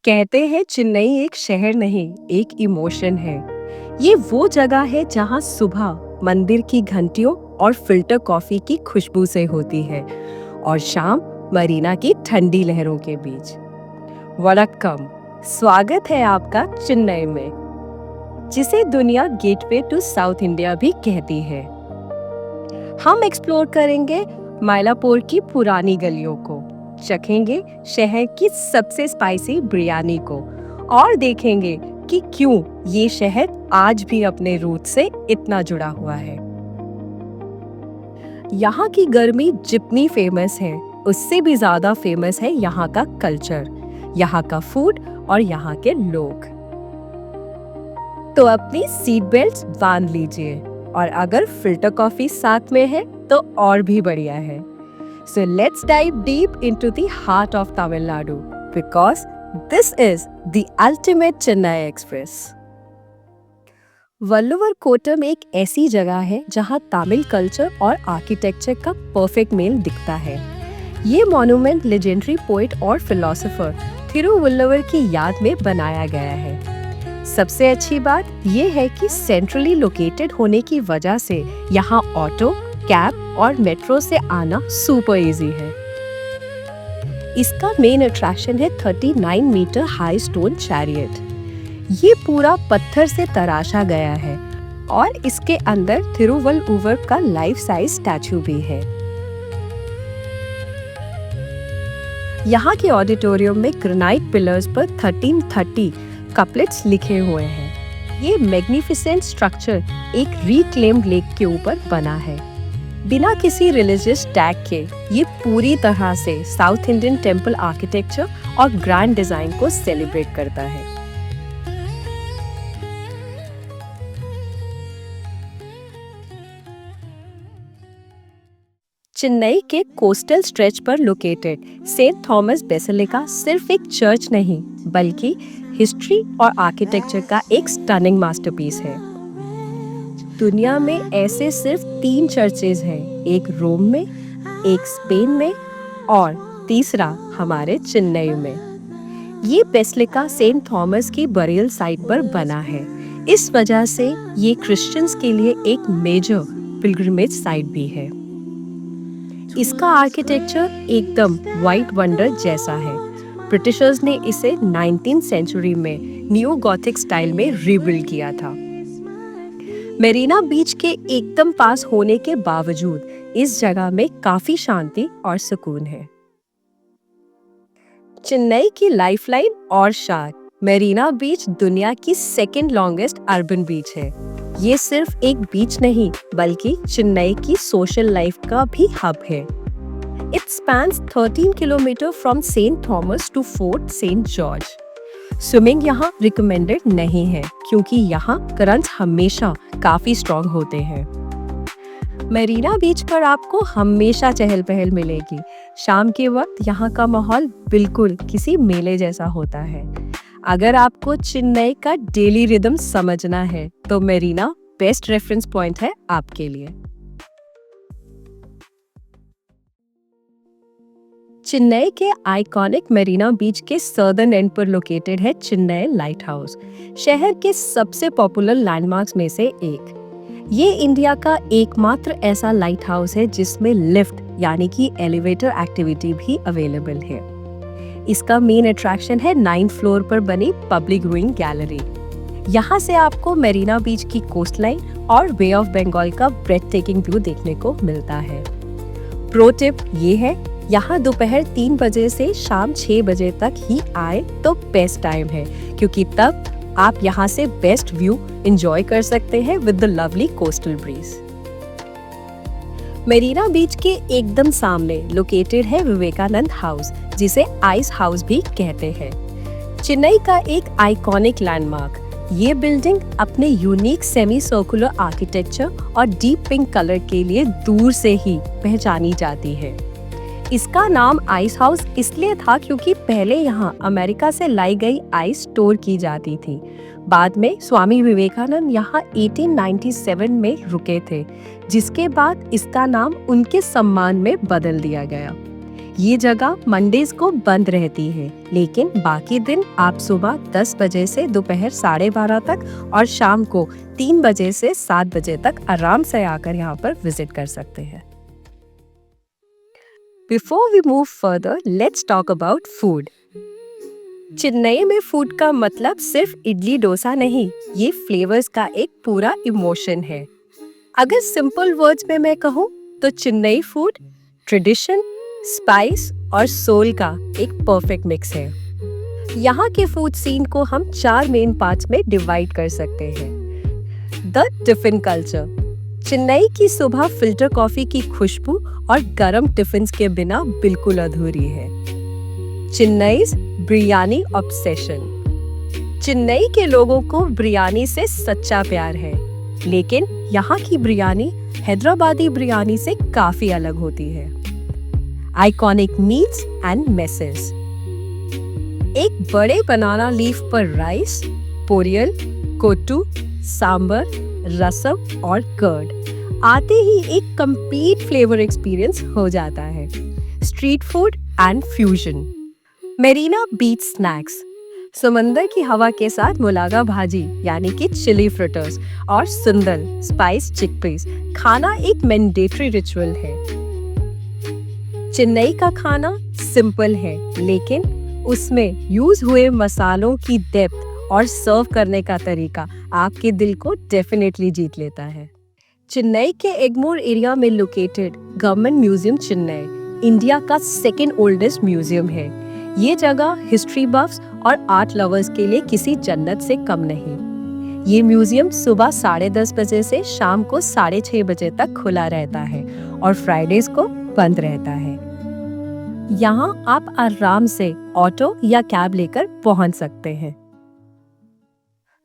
कहते हैं चेन्नई एक शहर नहीं, एक इमोशन है। ये वो जगह है जहाँ सुबह मंदिर की घंटियों और फिल्टर कॉफी की खुशबू से होती है और शाम मरीना की ठंडी लहरों के बीच। वणक्कम, स्वागत है आपका चेन्नई में, जिसे दुनिया गेटवे टू साउथ इंडिया भी कहती है। हम एक्सप्लोर करेंगे मायलापुर की पुरानी गलियों को, चखेंगे शहर की सबसे स्पाइसी बिरयानी को और देखेंगे कि क्यों ये शहर आज भी अपने रूट से इतना जुड़ा हुआ है। यहाँ की गर्मी जितनी फेमस है, उससे भी ज्यादा फेमस है यहाँ का कल्चर, यहाँ का फूड और यहाँ के लोग। तो अपनी सीट बेल्ट बांध लीजिए और अगर फिल्टर कॉफी साथ में है तो और भी बढ़िया है। So let's dive deep into the heart of Tamil Nadu because this is the ultimate Chennai Express. वल्लवर Kottam एक ऐसी जगह है जहां तमिल कल्चर और आर्किटेक्चर का परफेक्ट मेल दिखता है। ये मॉन्यूमेंट लेजेंडरी पोएट और फिलोसोफर थिरुवल्लुवर की याद में बनाया गया है। सबसे अच्छी बात ये है कि सेंट्रली लोकेटेड होने की वजह से यहाँ ऑटो, कैब और मेट्रो से आना सुपर इजी है। इसका मेन अट्रैक्शन है 39 मीटर हाई स्टोन चैरियट। ये पूरा पत्थर से तराशा गया है और इसके अंदर थिरुवल्लुवर का लाइफ साइज स्टैचू भी है। यहाँ के ऑडिटोरियम में ग्रेनाइट पिलर्स पर 1330 कपलेट्स लिखे हुए हैं। ये मैग्निफिसेंट स्ट्रक्चर एक रिक्लेम्ड लेक के ऊपर बना है। बिना किसी रिलीजियस टैग के ये पूरी तरह से साउथ इंडियन टेम्पल आर्किटेक्चर और ग्रैंड डिजाइन को सेलिब्रेट करता है। चेन्नई के कोस्टल स्ट्रेच पर लोकेटेड सेंट थॉमस बेसिलिका सिर्फ एक चर्च नहीं, बल्कि हिस्ट्री और आर्किटेक्चर का एक स्टनिंग मास्टरपीस है। दुनिया में ऐसे सिर्फ 3 चर्चेज हैं, एक रोम में, एक स्पेन में और तीसरा हमारे चेन्नई में। ये बेसिलिका सेंट थॉमस की बरियल साइट पर बना है। इस वजह से ये क्रिश्चियंस के लिए एक मेजर पिलग्रिमेज साइट भी है। इसका आर्किटेक्चर एकदम व्हाइट वंडर जैसा है। ब्रिटिशर्स ने इसे 19th सेंचुरी में न्यू गॉथिक स्टाइल में रीबिल्ड किया था। मेरीना बीच के एकदम पास होने के बावजूद इस जगह में काफी शांति और सुकून है। चेन्नई की लाइफलाइन और शान, मेरीना बीच दुनिया की सेकंड लॉन्गेस्ट अर्बन बीच है। ये सिर्फ एक बीच नहीं, बल्कि चेन्नई की सोशल लाइफ का भी हब है। It spans 13 kilometres from Saint Thomas to Fort Saint George. Swimming यहाँ रिकमेंडेड नहीं है क्योंकि यहाँ करंट्स हमेशा काफी स्ट्रॉन्ग होते हैं। मरीना बीच पर आपको हमेशा चहल पहल मिलेगी। शाम के वक्त यहाँ का माहौल बिल्कुल किसी मेले जैसा होता है। अगर आपको चेन्नई का डेली रिदम समझना है तो मरीना बेस्ट रेफरेंस पॉइंट है आपके लिए। चेन्नई के आइकॉनिक मरीना बीच के सदर्न एंड पर लोकेटेड है चेन्नई लाइट हाउस, शहर के सबसे पॉपुलर लैंडमार्क्स में से एक। ये इंडिया का एकमात्र ऐसा लाइट हाउस है जिसमें लिफ्ट यानी कि एलिवेटर एक्टिविटी भी अवेलेबल है। इसका मेन अट्रैक्शन है 9th फ्लोर पर बनी पब्लिक व्यूइंग गैलरी। यहाँ से आपको मरीना बीच की कोस्टलाइन और बे ऑफ बंगाल का ब्रेथ टेकिंग व्यू देखने को मिलता है। प्रो टिप ये है, यहाँ दोपहर 3 बजे से शाम 6 बजे तक ही आए तो बेस्ट टाइम है, क्योंकि तब आप यहाँ से बेस्ट व्यू एंजॉय कर सकते हैं with the lovely coastal breeze. Marina beach के एकदम सामने लोकेटेड है विवेकानंद हाउस, जिसे आइस हाउस भी कहते हैं। चेन्नई का एक आइकॉनिक लैंडमार्क, ये बिल्डिंग अपने यूनिक सेमी सर्कुलर आर्किटेक्चर और डीप पिंक कलर के लिए दूर से ही पहचानी जाती है। इसका नाम आइस हाउस इसलिए था क्योंकि पहले यहाँ अमेरिका से लाई गई आइस स्टोर की जाती थी। बाद में स्वामी विवेकानंद यहाँ 1897 में रुके थे, जिसके बाद इसका नाम उनके सम्मान में बदल दिया गया। ये जगह मंडेज को बंद रहती है, लेकिन बाकी दिन आप सुबह 10 बजे से दोपहर 12:30 तक और शाम को 3 बजे से 7 बजे तक आराम से आकर यहाँ पर विजिट कर सकते हैं। Before we move further, let's talk about food. Chennai में फूड का मतलब सिर्फ इडली डोसा नहीं, ये फ्लेवर्स का एक पूरा इमोशन है। अगर सिंपल वर्ड्स में मैं कहूँ तो चेन्नई फूड ट्रेडिशन, स्पाइस और सोल का एक परफेक्ट मिक्स है। यहाँ के फूड सीन को हम 4 मेन पार्ट्स में डिवाइड कर सकते हैं। द टिफिन कल्चर, चेन्नई की सुबह फिल्टर कॉफी की खुशबू और गरम टिफिन के बिना बिल्कुल अधूरी है। चेन्नई's बिरयानी ऑब्सेशन, चेन्नई के लोगों को बिरयानी से सच्चा प्यार है, लेकिन यहाँ की बिरयानी हैदराबादी बिरयानी से काफी अलग होती है। आइकॉनिक मीट्स एंड मेसेस, एक बड़े बनाना लीफ पर राइस, पोरियल, कोट्टू, सांबर, रसम और कर्ड आते ही एक कंप्लीट फ्लेवर एक्सपीरियंस हो जाता है। Street food and fusion, Mirena beach snacks, समंदर की हवा के साथ मुलागा भाजी यानी कि चिली फ्रिटर्स और सुंदल स्पाइस चिकपीस खाना एक मैंडेटरी रिचुअल है। चेन्नई का खाना सिंपल है, लेकिन उसमें यूज हुए मसालों की डेप्थ और सर्व करने का तरीका आपके दिल को डेफिनेटली जीत लेता है। चेन्नई के एग्मोर एरिया में located government museum Chennai India का सेकेंड ओल्डेस्ट म्यूजियम है। ये जगह हिस्ट्री बफ्स और आर्ट लवर्स के लिए किसी जन्नत से कम नहीं। ये म्यूजियम सुबह 10:30 बजे से शाम को 6:30 बजे तक खुला रहता है और फ्राइडेज को बंद रहता है। यहाँ आप आराम से ऑटो या कैब लेकर पहुंच सकते हैं।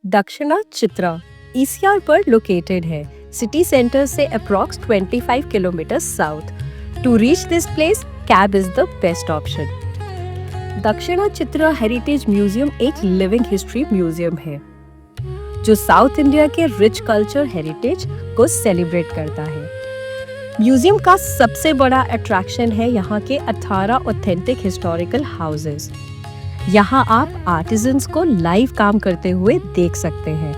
दक्षिणा चित्रा ईसीआर पर लोकेटेड है, सिटी सेंटर से approx 25 kilometres south. To reach this place cab is the best option. Dakshina Chitra heritage museum एक लिविंग हिस्ट्री म्यूजियम है जो साउथ इंडिया के रिच कल्चर हेरिटेज को सेलिब्रेट करता है। म्यूजियम का सबसे बड़ा अट्रैक्शन है यहाँ के 18 ऑथेंटिक हिस्टोरिकल हाउसेस। यहाँ आप आर्टिजन्स को लाइव काम करते हुए देख सकते हैं।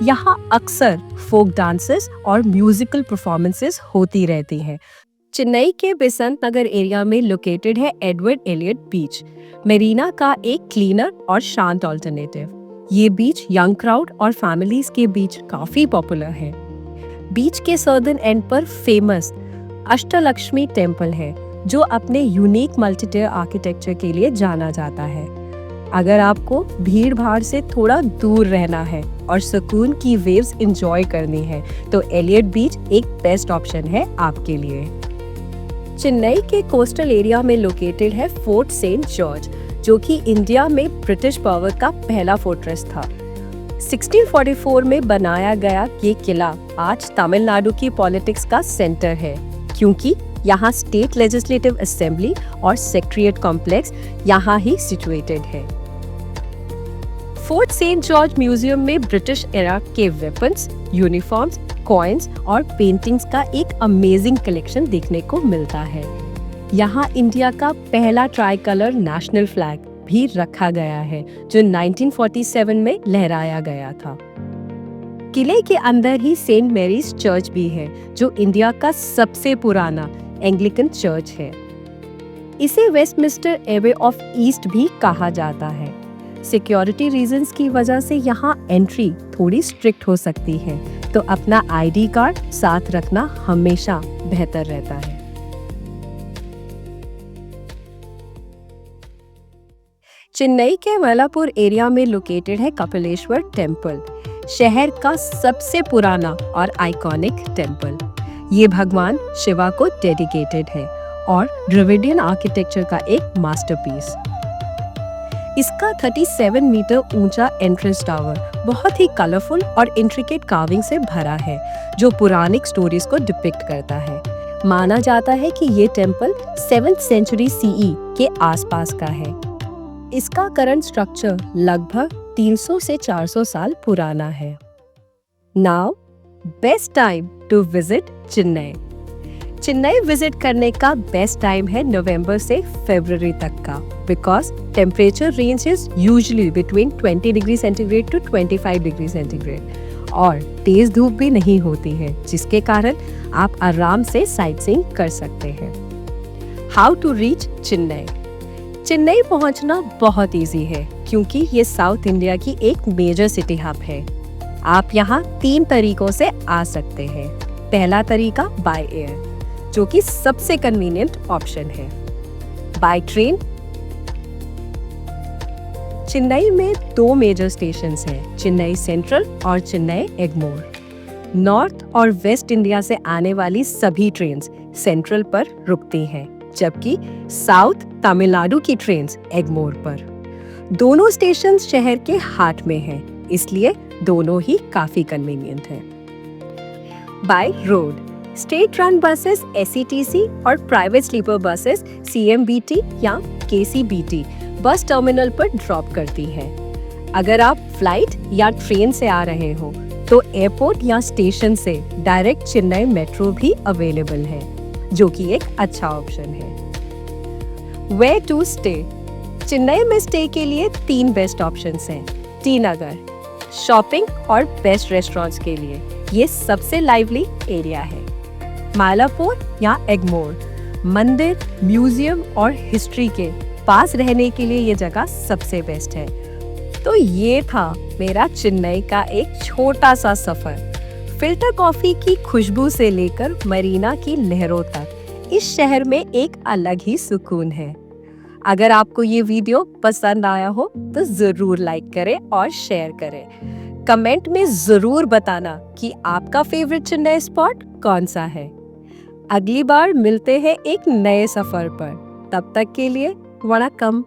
यहाँ अक्सर फोक डांसेस और म्यूजिकल परफॉर्मेंसेस होती रहती हैं। चेन्नई के बेसंत नगर एरिया में लोकेटेड है एडवर्ड एलियट बीच, मेरीना का एक क्लीनर और शांत ऑल्टरनेटिव। ये बीच यंग क्राउड और फैमिलीज के बीच काफी पॉपुलर है। बीच के सदर्न एंड पर फेमस अष्टलक्ष्मी टेम्पल है जो अपने यूनिक मल्टी-टायर आर्किटेक्चर के लिए जाना जाता है। अगर आपको भीड़ भाड़ से थोड़ा दूर रहना है और सुकून की वेव्स एंजॉय करनी है तो एलियट बीच एक बेस्ट ऑप्शन है आपके लिए। चेन्नई के कोस्टल एरिया में लोकेटेड है फोर्ट सेंट जॉर्ज, जो कि इंडिया में ब्रिटिश पावर का पहला फोर्ट्रेस था। 1644 में बनाया गया ये किला आज तमिलनाडु की पॉलिटिक्स का सेंटर है, क्योंकि यहाँ स्टेट लेजिस्लेटिव असेंबली और सेक्रेटरीट कॉम्प्लेक्स यहाँ ही सिचुएटेड है। फोर्ट सेंट जॉर्ज म्यूजियम में ब्रिटिश एरा के वेपन्स, यूनिफॉर्म्स, कॉइन्स और पेंटिंग्स का एक अमेजिंग कलेक्शन देखने को मिलता है। यहाँ इंडिया का पहला ट्राई कलर नेशनल फ्लैग भी रखा गया है जो 1947 में लहराया गया था। किले के अंदर ही सेंट मैरीज चर्च भी है जो इंडिया का सबसे पुराना एंग्लिकन चर्च है। इसे वेस्टमिंस्टर एबे ऑफ ईस्ट भी कहा जाता है। सिक्योरिटी रीजंस की वजह से यहाँ एंट्री थोड़ी स्ट्रिक्ट हो सकती है, तो अपना आईडी कार्ड साथ रखना हमेशा बेहतर रहता है। चेन्नई के मलापुर एरिया में लोकेटेड है कपिलेश्वर टेम्पल, शहर का सबसे पुराना और आइकॉनिक टेम्पल। ये भगवान शिवा को डेडिकेटेड है और ड्राविडियन आर्किटेक्चर का एक मास्टरपीस। इसका 37 मीटर ऊंचा एंट्रेंस टावर बहुत ही कलरफुल और इंट्रिकेट कार्विंग से भरा है जो पौराणिक स्टोरीज को डिपिक्ट करता है। माना जाता है कि ये टेम्पल 7th सेंचुरी सीई के आसपास का है। इसका करंट स्ट्रक्चर लगभग 300 से 400 साल पुराना है। Now best time to visit Chennai. Chennai visit करने का बेस्ट टाइम है नवंबर से फरवरी तक का, because temperature range is usually between 20 degree centigrade to 25 degree centigrade और तेज धूप भी नहीं होती है, जिसके कारण आप आराम से साइट सीइंग कर सकते हैं। How to reach Chennai. Chennai पहुंचना बहुत इजी है क्योंकि ये साउथ इंडिया की एक मेजर सिटी हब है। आप यहाँ 3 तरीकों से आ सकते हैं। पहला तरीका बाय एयर, जो कि सबसे कन्वीनियंट ऑप्शन है। By train. चेन्नई में 2 मेजर स्टेशंस हैं, चेन्नई सेंट्रल और चेन्नई एगमोर। नॉर्थ और वेस्ट इंडिया से आने वाली सभी ट्रेन्स सेंट्रल पर रुकती हैं, जबकि साउथ तमिलनाडु की ट्रेन्स एगमोर पर। दोनों स्टेशन शहर के हार्ट में हैं, इसलिए दोनों ही काफी कन्वीनियंट हैं। By road. State run buses SETC और प्राइवेट स्लीपर बसेस सीएमबीटी या केसीबीटी बस टर्मिनल पर ड्रॉप करती हैं। अगर आप फ्लाइट या ट्रेन से आ रहे हो तो एयरपोर्ट या स्टेशन से डायरेक्ट चेन्नई मेट्रो भी अवेलेबल है, जो कि एक अच्छा ऑप्शन है। Where to stay. चेन्नई में स्टे के लिए 3 बेस्ट ऑप्शंस हैं। टी नगर, शॉपिंग और बेस्ट रेस्टोरेंट्स के लिए ये सबसे लाइवली एरिया है। मालापुर या एगमोर, मंदिर, म्यूजियम और हिस्ट्री के पास रहने के लिए ये जगह सबसे बेस्ट है। तो ये था मेरा चेन्नई का एक छोटा सा सफर। फिल्टर कॉफी की खुशबू से लेकर मरीना की लहरों तक इस शहर में एक अलग ही सुकून है। अगर आपको ये वीडियो पसंद आया हो तो जरूर लाइक करें और शेयर करें। कमेंट में जरूर बताना कि आपका फेवरेट चेन्नई स्पॉट कौन सा है। अगली बार मिलते हैं एक नए सफर पर। तब तक के लिए वणक्कम।